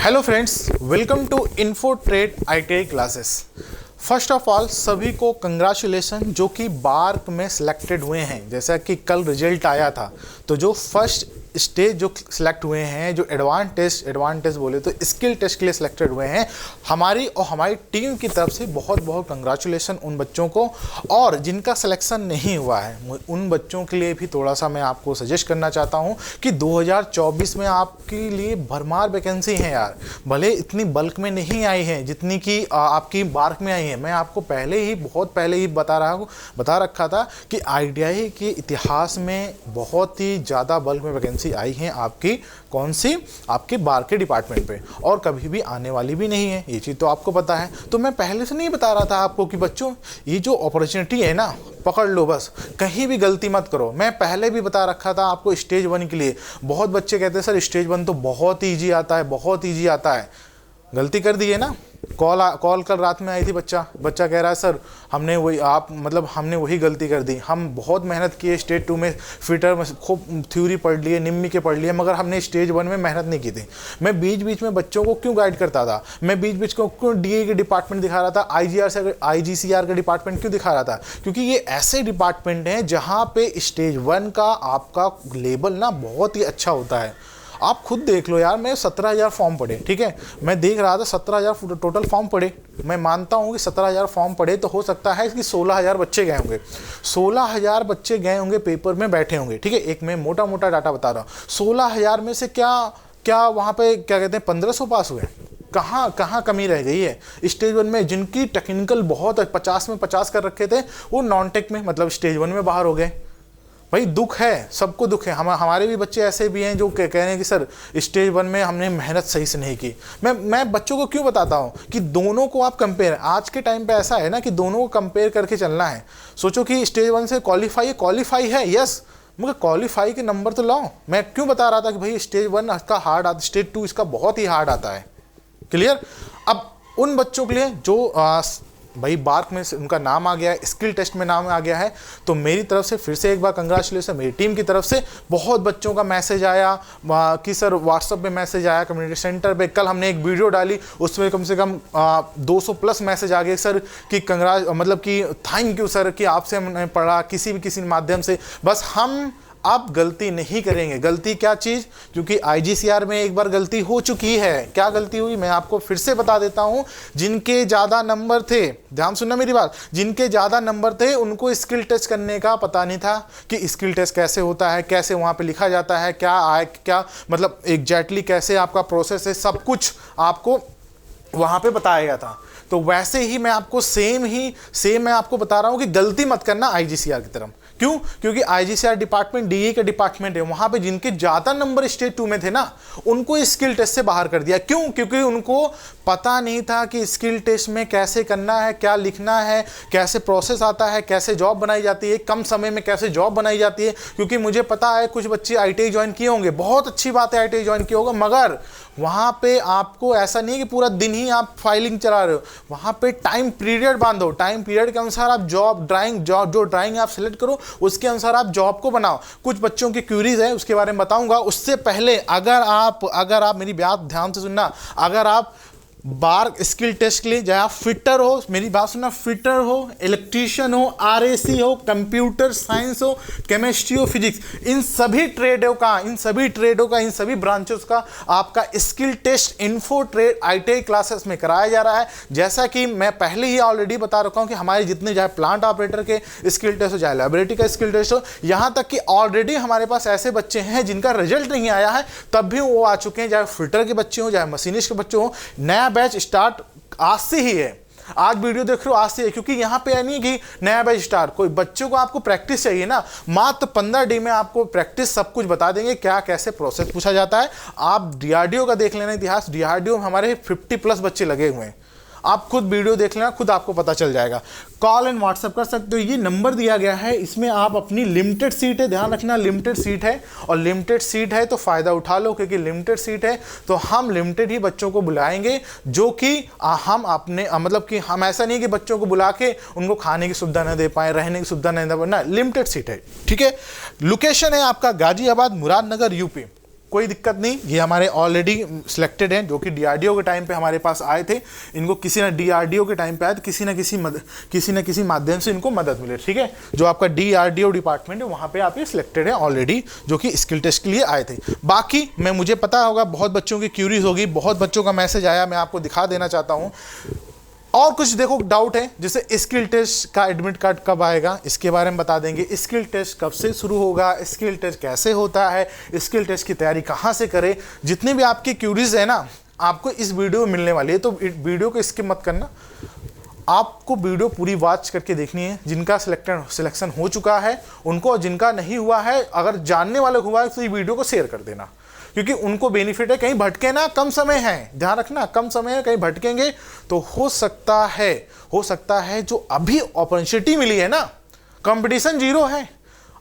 Hello friends, welcome to info trade ITI classes. First of all सभी को congratulation जो कि बार्क में सिलेक्टेड हुए हैं। जैसा कि कल रिजल्ट आया था, तो जो फर्स्ट स्टेज जो सिलेक्ट हुए हैं, जो एडवांस बोले तो स्किल टेस्ट के लिए सिलेक्टेड हुए हैं, हमारी और हमारी टीम की तरफ से बहुत बहुत कंग्रेचुलेसन उन बच्चों को। और जिनका सिलेक्शन नहीं हुआ है उन बच्चों के लिए भी थोड़ा सा मैं आपको सजेस्ट करना चाहता हूं कि 2024 में आपके लिए भरमार वैकेंसी है यार। भले इतनी बल्क में नहीं आई है जितनी कि आपकी बार्क में आई है। मैं आपको बहुत पहले ही बता रखा था कि ITI के इतिहास में बहुत ही ज़्यादा बल्क में वैकेंसी आई हैं आपकी, कौन सी, आपके बार्क के डिपार्टमेंट पे, और कभी भी आने वाली भी नहीं है। ये चीज़ तो आपको पता है। तो मैं पहले से नहीं बता रहा था आपको कि बच्चों ये जो अपॉर्चुनिटी है ना, पकड़ लो, बस कहीं भी गलती मत करो। मैं पहले भी बता रखा था आपको स्टेज 1 के लिए। बहुत बच्चे कहते हैं सर स्टेज 1 तो बहुत ईजी आता है, बहुत ईजी आता है। गलती कर दी है ना। कॉल कल रात में आई थी, बच्चा कह रहा है सर हमने वही गलती कर दी। हम बहुत मेहनत किए स्टेज 2 में, फिटर में खूब थ्योरी पढ़ लिए, निम्मी के पढ़ लिए, मगर हमने स्टेज 1 में मेहनत नहीं की थी। मैं बीच बीच में बच्चों को क्यों गाइड करता था, मैं बीच बीच को क्यों DA के डिपार्टमेंट दिखा रहा था, IGCR का डिपार्टमेंट क्यों दिखा रहा था, क्योंकि ये ऐसे डिपार्टमेंट हैं जहाँ पे स्टेज 1 का आपका लेवल ना बहुत ही अच्छा होता है। आप खुद देख लो यार, मैं 17,000 फॉर्म पड़े, ठीक है, मैं देख रहा था 17,000 टोटल फॉर्म पड़े। मैं मानता हूँ कि 17,000 फॉर्म पड़े तो हो सकता है कि 16,000 बच्चे गए होंगे। 16,000 बच्चे गए होंगे, पेपर में बैठे होंगे, ठीक है। एक मैं मोटा मोटा डाटा बता रहा हूँ। 16,000 में से क्या वहाँ पे क्या कहते हैं 1,500 पास हुए। कहाँ कमी रह गई है। स्टेज 1 में जिनकी टेक्निकल बहुत 50 में 50 कर रखे थे, वो नॉन टेक में मतलब स्टेज 1 में बाहर हो गए। भाई दुख है, सबको दुख है। हमारे भी बच्चे ऐसे भी हैं जो कह रहे हैं कि सर स्टेज 1 में हमने मेहनत सही से नहीं की। मैं बच्चों को क्यों बताता हूँ कि दोनों को आप कंपेयर, आज के टाइम पे ऐसा है ना कि दोनों को कंपेयर करके चलना है। सोचो कि स्टेज 1 से क्वालिफाई है यस, मगर क्वालिफाई के नंबर तो लाओ। मैं क्यों बता रहा था कि भाई स्टेज 1 इसका हार्ड आता, स्टेज 2 इसका बहुत ही हार्ड आता है। क्लियर। अब उन बच्चों के लिए जो भाई बार्क में उनका नाम आ गया है, स्किल टेस्ट में नाम आ गया है, तो मेरी तरफ से फिर से एक बार कंग्रेचुलेसन। मेरी टीम की तरफ से बहुत बच्चों का मैसेज आया कि सर व्हाट्सएप पे मैसेज आया, कम्युनिटी सेंटर पे कल हमने एक वीडियो डाली, उसमें कम से कम 200+ मैसेज आ गए सर कि कि थैंक यू सर कि आपसे हमने पढ़ा किसी माध्यम से। बस हम अब गलती नहीं करेंगे। गलती क्या चीज़, क्योंकि IGCR में एक बार गलती हो चुकी है। क्या गलती हुई मैं आपको फिर से बता देता हूं। जिनके ज़्यादा नंबर थे, ध्यान सुनना मेरी बात, जिनके ज़्यादा नंबर थे उनको स्किल टेस्ट करने का पता नहीं था कि स्किल टेस्ट कैसे होता है, कैसे वहाँ पे लिखा जाता है, क्या मतलब एग्जैक्टली कैसे आपका प्रोसेस है, सब कुछ आपको वहाँ पे बताया गया था। तो वैसे ही मैं आपको सेम मैं आपको बता रहा हूँ कि गलती मत करना IGCR की तरफ। क्यों? क्योंकि IGCR डिपार्टमेंट DA का डिपार्टमेंट है, वहां पे जिनके ज्यादा नंबर स्टेज 2 में थे ना, उनको स्किल टेस्ट से बाहर कर दिया। क्यों? क्योंकि उनको पता नहीं था कि स्किल टेस्ट में कैसे करना है, क्या लिखना है, कैसे प्रोसेस आता है, कैसे जॉब बनाई जाती है, कम समय में कैसे जॉब बनाई जाती है। क्योंकि मुझे पता है कुछ बच्चे ITI ज्वाइन किए होंगे, बहुत अच्छी बात है ITI ज्वाइन किया होगा, मगर वहाँ पे आपको ऐसा नहीं कि पूरा दिन ही आप फाइलिंग चला रहे हो। वहाँ पे टाइम पीरियड बांधो, टाइम पीरियड के अनुसार आप जो ड्राइंग आप सिलेक्ट करो उसके अनुसार आप जॉब को बनाओ। कुछ बच्चों की क्यूरीज है, उसके बारे में बताऊंगा। उससे पहले अगर आप मेरी बात ध्यान से सुनना, अगर आप बार्क स्किल टेस्ट के लिए चाहे आप फिटर हो, मेरी बात सुनना, फिटर हो, इलेक्ट्रीशियन हो, RAC हो, कंप्यूटर साइंस हो, केमिस्ट्री हो, फिजिक्स, इन सभी ब्रांचेस का आपका skill test info trade ITI classes में कराया जा रहा है। जैसा कि मैं पहले ही ऑलरेडी बता रखा हूं कि हमारे जितने चाहे प्लांट ऑपरेटर के स्किल टेस्ट हो, चाहे लैबोरेटरी का स्किल टेस्ट हो, यहां तक कि ऑलरेडी हमारे पास ऐसे बच्चे हैं जिनका रिजल्ट नहीं आया है, तब भी वो आ चुके हैं। चाहे फिटर के बच्चे हो, चाहे मशीनिस्ट के बच्चे हो। नया बैच स्टार्ट आज से ही है। आज वीडियो देख रहे हो आज से है, क्योंकि यहाँ पे नहीं कि नया बैच स्टार्ट, कोई बच्चों को आपको प्रैक्टिस चाहिए ना, मात्र 15 डे में आपको प्रैक्टिस सब कुछ बता देंगे, क्या कैसे प्रोसेस पूछा जाता है। आप DRDO का देख लेना इतिहास, DRDO में हमारे 50+ बच्चे लगे हुए हैं। आप खुद वीडियो देख लेना, खुद आपको पता चल जाएगा। कॉल एंड व्हाट्सएप कर सकते हो, ये नंबर दिया गया है, इसमें आप अपनी लिमिटेड सीट है, ध्यान रखना लिमिटेड सीट है, और लिमिटेड सीट है तो फ़ायदा उठा लो, क्योंकि लिमिटेड सीट है तो हम लिमिटेड ही बच्चों को बुलाएंगे, जो कि हम अपने कि हम ऐसा नहीं कि बच्चों को बुला के उनको खाने की सुविधा न दे पाए, रहने की सुविधा नहीं दे पाए ना, लिमिटेड सीट है, ठीक है। लोकेशन है आपका गाजियाबाद मुरादनगर UP। कोई दिक्कत नहीं, ये हमारे ऑलरेडी सिलेक्टेड हैं जो कि डीआरडीओ के टाइम पे हमारे पास आए थे। इनको किसी ना डीआरडीओ के टाइम पे आए तो किसी ना किसी माध्यम से इनको मदद मिले, ठीक है। जो आपका डीआरडीओ डिपार्टमेंट है वहाँ पे आप ये सिलेक्टेड है ऑलरेडी, जो कि स्किल टेस्ट के लिए आए थे। बाकी मुझे पता होगा बहुत बच्चों की क्यूरीज होगी, बहुत बच्चों का मैसेज आया, मैं आपको दिखा देना चाहता हूँ। और कुछ देखो डाउट है, जैसे स्किल टेस्ट का एडमिट कार्ड कब आएगा इसके बारे में बता देंगे, स्किल टेस्ट कब से शुरू होगा, स्किल टेस्ट कैसे होता है, स्किल टेस्ट की तैयारी कहाँ से करें। जितने भी आपकी क्यूरीज है ना, आपको इस वीडियो में मिलने वाली है, तो वीडियो को स्किप मत करना, आपको वीडियो पूरी वॉच करके देखनी है। जिनका सिलेक्शन हो चुका है उनको, और जिनका नहीं हुआ है, अगर जानने वाले हुआ है तो ये वीडियो को शेयर कर देना, क्योंकि उनको बेनिफिट है। कहीं भटके ना, कम समय है, ध्यान रखना कम समय है, कहीं भटकेंगे तो हो सकता है जो अभी अपॉर्चुनिटी मिली है ना, कंपटीशन जीरो है,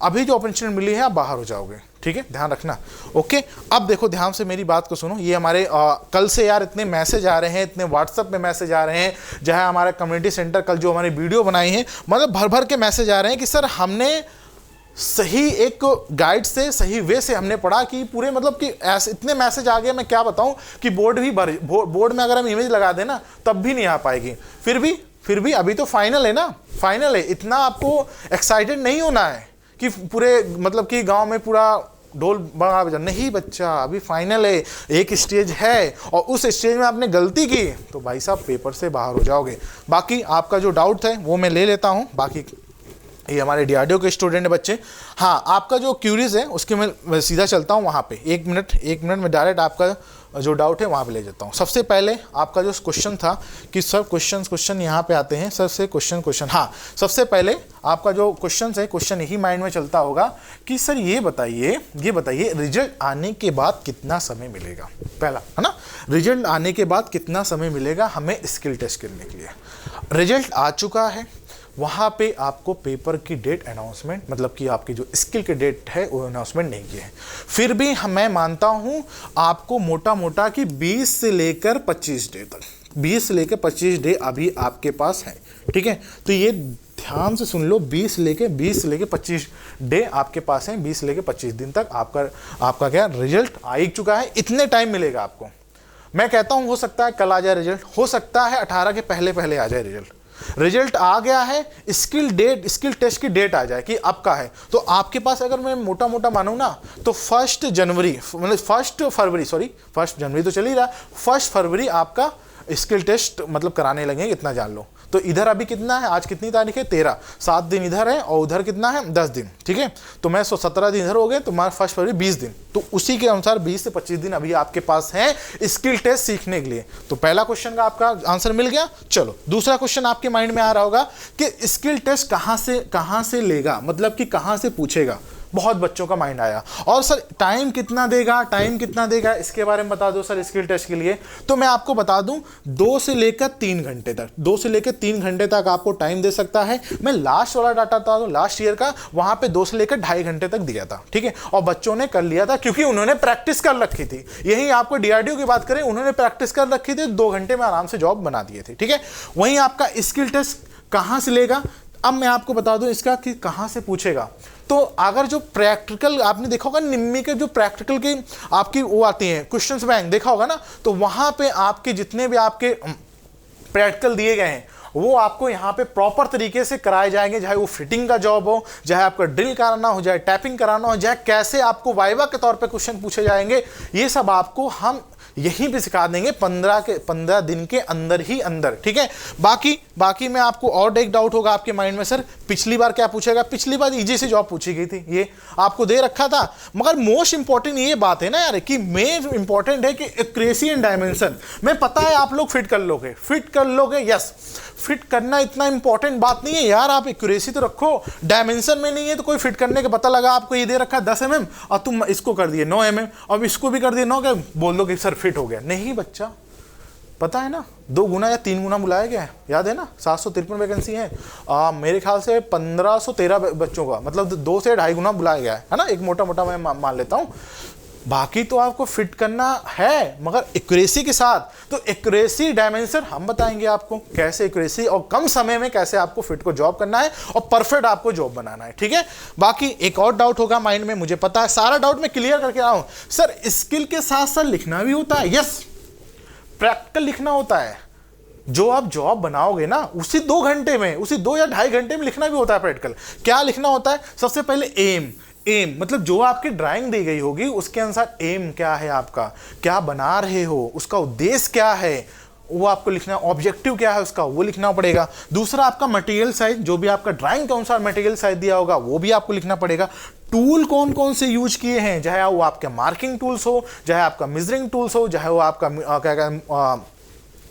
अभी जो अपॉर्चुनिटी मिली है आप बाहर हो जाओगे, ठीक है, ध्यान रखना। ओके, अब देखो ध्यान से मेरी बात को सुनो। ये हमारे कल से यार इतने मैसेज आ रहे हैं, इतने व्हाट्सएप में मैसेज आ रहे हैं, जहाँ हमारा कम्युनिटी सेंटर कल जो हमारी वीडियो बनाई है, मतलब भर भर के मैसेज आ रहे हैं कि सर हमने सही एक गाइड से, सही वे से हमने पढ़ा कि पूरे, मतलब कि ऐसे इतने मैसेज आ गए, मैं क्या बताऊं कि बोर्ड में अगर हम इमेज लगा देना तब भी नहीं आ पाएगी। फिर भी अभी तो फाइनल है ना, फाइनल है, इतना आपको एक्साइटेड नहीं होना है कि पूरे, मतलब कि गांव में पूरा ढोल बजा बजा, नहीं बच्चा, अभी फाइनल है, एक स्टेज है, और उस स्टेज में आपने गलती की तो भाई साहब पेपर से बाहर हो जाओगे। बाकी आपका जो डाउट है वो मैं ले लेता हूँ, बाकी ये हमारे डीआरडीओ के स्टूडेंट बच्चे। हाँ, आपका जो क्यूरीज है उसके मैं सीधा चलता हूँ वहाँ पे, एक मिनट में डायरेक्ट आपका जो डाउट है वहाँ पे ले जाता हूँ। सबसे पहले आपका जो क्वेश्चन था कि सर क्वेश्चन यहाँ पे आते हैं, सर से क्वेश्चन। हाँ, सबसे पहले आपका जो क्वेश्चन यही माइंड में चलता होगा कि सर ये बताइए रिजल्ट आने के बाद कितना समय मिलेगा, पहला है ना, रिजल्ट आने के बाद कितना समय मिलेगा हमें स्किल टेस्ट करने के लिए। रिजल्ट आ चुका है, वहाँ पे आपको पेपर की डेट अनाउंसमेंट, मतलब कि आपकी जो स्किल की डेट है वो अनाउंसमेंट नहीं की है। फिर भी मैं मानता हूँ आपको मोटा कि 20 से लेकर 25 डे तक, 20 से लेकर 25 डे अभी आपके पास है, ठीक है। तो ये ध्यान से सुन लो, 20 से लेके 25 डे आपके पास हैं, 20 से लेके 25 दिन तक आपका क्या रिजल्ट आ ही चुका है। इतने टाइम मिलेगा आपको। मैं कहता हूँ हो सकता है कल आ जाए रिजल्ट, हो सकता है 18 के पहले आ जाए रिजल्ट आ गया है, स्किल टेस्ट की डेट आ जाए कि आपका है, तो आपके पास अगर मैं मोटा मानूं ना तो 1 जनवरी तो चल ही रहा, 1 फरवरी आपका स्किल टेस्ट मतलब कराने लगेंगे, इतना जान लो। तो इधर अभी कितना है, आज कितनी तारीख है, 13, 7 दिन इधर है और उधर कितना है 10 दिन, ठीक है। तो मैं 17 दिन इधर हो गए, तो हमारा 1 फरवरी 20 दिन, तो उसी के अनुसार 20 से 25 दिन अभी आपके पास है स्किल टेस्ट सीखने के लिए। तो पहला क्वेश्चन का आपका आंसर मिल गया। चलो दूसरा क्वेश्चन आपके माइंड में आ रहा होगा कि स्किल टेस्ट कहाँ से लेगा, मतलब कि कहाँ से पूछेगा। बहुत बच्चों का माइंड आया, और सर टाइम कितना देगा इसके बारे में बता दो सर स्किल टेस्ट के लिए। तो मैं आपको बता दूं 2 से लेकर 3 घंटे तक आपको टाइम दे सकता है। मैं लास्ट वाला डाटा बता दूं, लास्ट ईयर का, वहां पे 2 से लेकर 2.5 घंटे तक दिया था, ठीक है। और बच्चों ने कर लिया था क्योंकि उन्होंने प्रैक्टिस कर रखी थी। यही आपको डीआरडीओ की बात करें, उन्होंने प्रैक्टिस कर रखी थी, 2 घंटे में आराम से जॉब बना दिए थे, ठीक है। वहीं आपका स्किल टेस्ट कहाँ से लेगा, अब मैं आपको बता दूं इसका कि कहाँ से पूछेगा। तो अगर जो प्रैक्टिकल आपने देखा होगा, निम्मी के जो प्रैक्टिकल की आपकी वो आती हैं क्वेश्चंस बैंक देखा होगा ना, तो वहाँ पे आपके जितने भी आपके प्रैक्टिकल दिए गए हैं वो आपको यहाँ पे प्रॉपर तरीके से कराए जाएंगे, चाहे वो फिटिंग का जॉब हो, चाहे आपका ड्रिल कराना हो, चाहे टैपिंग कराना हो, चाहे कैसे आपको वाइवा के तौर पे क्वेश्चन पूछे जाएंगे, ये सब आपको हम यहीं पे सिखा देंगे 15 दिन के अंदर ही अंदर, ठीक है। बाकी में आपको और एक डाउट होगा आपके माइंड में, सर पिछली बार क्या पूछेगा, पिछली बार ईजी से जॉब पूछी गई थी, ये आपको दे रखा था। मगर मोस्ट इंपॉर्टेंट ये बात है ना यार कि मेन इंपॉर्टेंट है कि एक्यूरेसी एंड डायमेंशन में पता है आप लोग फिट कर लोगे, यस, फिट करना इतना इंपॉर्टेंट बात नहीं है यार, आप एक्यूरेसी तो रखो, डायमेंशन में नहीं है तो कोई फिट करने का पता लगा आपको ये दे रखा है 10 mm और तुम इसको कर दिए 9 mm, अब इसको भी कर दिए 9, क्या बोल दो कि सर फिट हो गया। नहीं बच्चा, पता है ना 2 गुना या 3 गुना बुलाया गया है, याद है ना, 753 वैकेंसी है, मेरे ख्याल से 1513 बच्चों का, मतलब 2 से 2.5 गुना बुलाया गया है ना, एक मोटा मैं मान लेता हूँ। बाकी तो आपको फिट करना है मगर एक्यूरेसी के साथ। तो एक्यूरेसी डायमेंशन हम बताएंगे आपको, कैसे एक्यूरेसी और कम समय में कैसे आपको फिट को जॉब करना है और परफेक्ट आपको जॉब बनाना है, ठीक है। बाकी एक और डाउट होगा माइंड में, मुझे पता है सारा डाउट मैं क्लियर करके आया हूं। सर स्किल के साथ साथ लिखना भी होता है? यस, प्रैक्टिकल लिखना होता है। जो आप जॉब बनाओगे ना उसी 2 घंटे में, उसी 2 या 2.5 घंटे में लिखना भी होता है प्रैक्टिकल। क्या लिखना होता है? सबसे पहले एम मतलब जो आपकी ड्राइंग दी गई होगी उसके अनुसार एम क्या है आपका, क्या बना रहे हो, उसका उद्देश्य क्या है वो आपको लिखना, ऑब्जेक्टिव क्या है उसका वो लिखना पड़ेगा। दूसरा आपका मटेरियल साइज, जो भी आपका ड्राइंग के अनुसार मटेरियल साइज दिया होगा वो भी आपको लिखना पड़ेगा। टूल कौन कौन से यूज किए हैं, चाहे वो आपके मार्किंग टूल्स हो, चाहे आपका मेजरिंग टूल्स हो, चाहे वो आपका क्या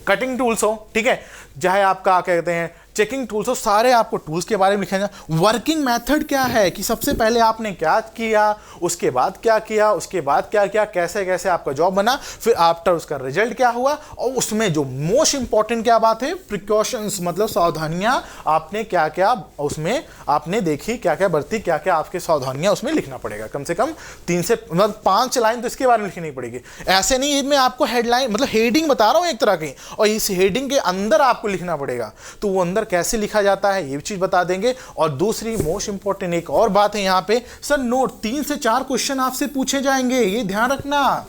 कटिंग टूल्स हो, ठीक है, चाहे आपका क्या कहते हैं चेकिंग टूल्स हो, सारे आपको टूल्स के बारे में लिखना है। वर्किंग मेथड क्या है कि सबसे पहले आपने क्या किया, उसके बाद क्या किया, उसके बाद क्या किया, कैसे कैसे आपका जॉब बना, फिर आफ्टर उसका रिजल्ट क्या हुआ, और उसमें जो मोस्ट इंपॉर्टेंट क्या बात है, प्रिकॉशंस मतलब सावधानियां आपने क्या क्या उसमें आपने देखी, क्या क्या बरती, क्या क्या आपके सावधानियां उसमें लिखना पड़ेगा। कम से कम 3 से मतलब 5 लाइन तो इसके बारे में लिखनी पड़ेगी। ऐसे नहीं मैं आपको हेडलाइन मतलब हेडिंग बता रहा हूं एक तरह की, और इस हेडिंग के अंदर आपको लिखना पड़ेगा। तो वो अंदर कैसे लिखा जाता है ये चीज बता देंगे। और दूसरी मोस्ट इंपॉर्टेंट एक और बात है यहाँ पे, सर नोट 3 से 4 क्वेश्चन आपसे पूछे जाएंगे, ये ध्यान रखना।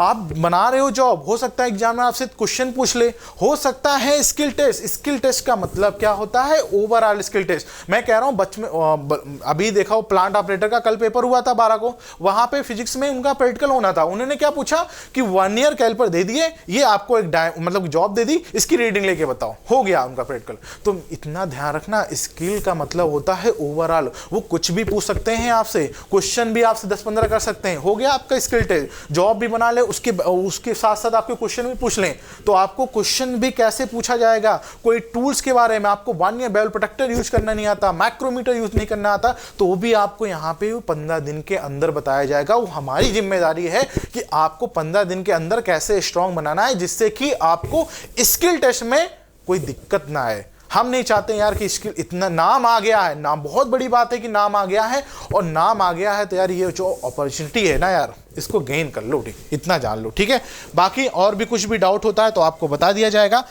आप बना रहे हो जॉब, हो सकता है एग्जाम में आपसे क्वेश्चन पूछ ले, हो सकता है स्किल टेस्ट। स्किल टेस्ट का मतलब क्या होता है, ओवरऑल स्किल टेस्ट। मैं कह रहा हूं अभी देखा हो प्लांट ऑपरेटर का कल पेपर हुआ था 12 को, वहां पे फिजिक्स में उनका प्रैक्टिकल होना था। उन्होंने क्या पूछा कि 1 ईयर कैलिपर दे दिए, ये आपको एक मतलब जॉब दे दी, इसकी रीडिंग लेके बताओ, हो गया उनका प्रैक्टिकल। तो इतना ध्यान रखना, स्किल का मतलब होता है ओवरऑल। वो कुछ भी पूछ सकते हैं आपसे, क्वेश्चन भी आपसे 10-15 कर सकते हैं, हो गया आपका स्किल टेस्ट। जॉब भी बना ले, उसके साथ साथ आपके क्वेश्चन भी पूछ लें, तो आपको क्वेश्चन भी कैसे पूछा जाएगा, कोई टूल्स के बारे में आपको 1 ईयर बेल प्रोटेक्टर यूज करना नहीं आता, माइक्रोमीटर यूज नहीं करना आता, तो वो भी आपको यहाँ पे 15 दिन के अंदर बताया जाएगा। वो हमारी जिम्मेदारी है कि आपको 15 दिन के अंदर कैसे स्ट्रांग बनाना है, जिससे कि आपको स्किल टेस्ट में कोई दिक्कत ना आए। हम नहीं चाहते यार कि स्किल, इतना नाम आ गया है, नाम बहुत बड़ी बात है कि नाम आ गया है, और नाम आ गया है तो यार ये जो अपॉर्चुनिटी है ना यार, इसको गेन कर लो, ठीक, इतना जान लो, ठीक है। बाकी और भी कुछ भी डाउट होता है तो आपको बता दिया जाएगा।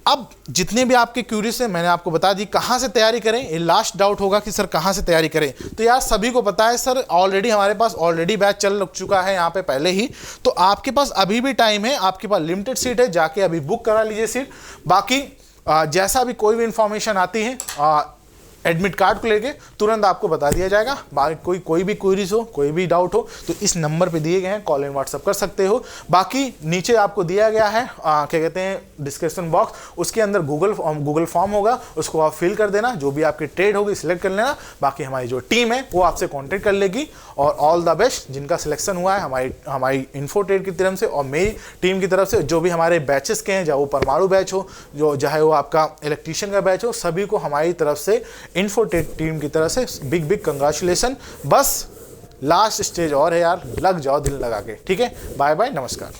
अब जितने भी आपके क्यूरीज हैं मैंने आपको बता दी, कहाँ से तैयारी करें। ये लास्ट डाउट होगा कि सर कहाँ से तैयारी करें, तो यार सभी को पता है सर, ऑलरेडी हमारे पास ऑलरेडी बैच चल चुका है यहाँ पे पहले ही, तो आपके पास अभी भी टाइम है, आपके पास लिमिटेड सीट है, जाके अभी बुक करा लीजिए सीट। बाकी जैसा भी कोई भी इंफॉर्मेशन आती है एडमिट कार्ड को लेके तुरंत आपको बता दिया जाएगा। बाकी कोई भी क्वेरीज हो, कोई भी डाउट हो तो इस नंबर पे दिए गए हैं, कॉल एंड व्हाट्सअप कर सकते हो। बाकी नीचे आपको दिया गया है क्या कहते हैं डिस्क्रिप्शन बॉक्स, उसके अंदर गूगल फॉर्म होगा, उसको आप फिल कर देना, जो भी आपकी ट्रेड होगी सिलेक्ट कर लेना। बाकी हमारी जो टीम है वो आपसे कॉन्टेक्ट कर लेगी, और ऑल द बेस्ट जिनका सिलेक्शन हुआ है हमारी इन्फो ट्रेड की तरफ से और मेरी टीम की तरफ से, जो भी हमारे बैचेस के हैं, चाहे वो परमाणु बैच हो, जो चाहे वो आपका इलेक्ट्रीशियन का बैच हो, सभी को हमारी तरफ से इन्फो टीम की तरफ से बिग कंग्रेचुलेशन। बस लास्ट स्टेज और है यार, लग जाओ दिल लगा के, ठीक है। बाय बाय, नमस्कार।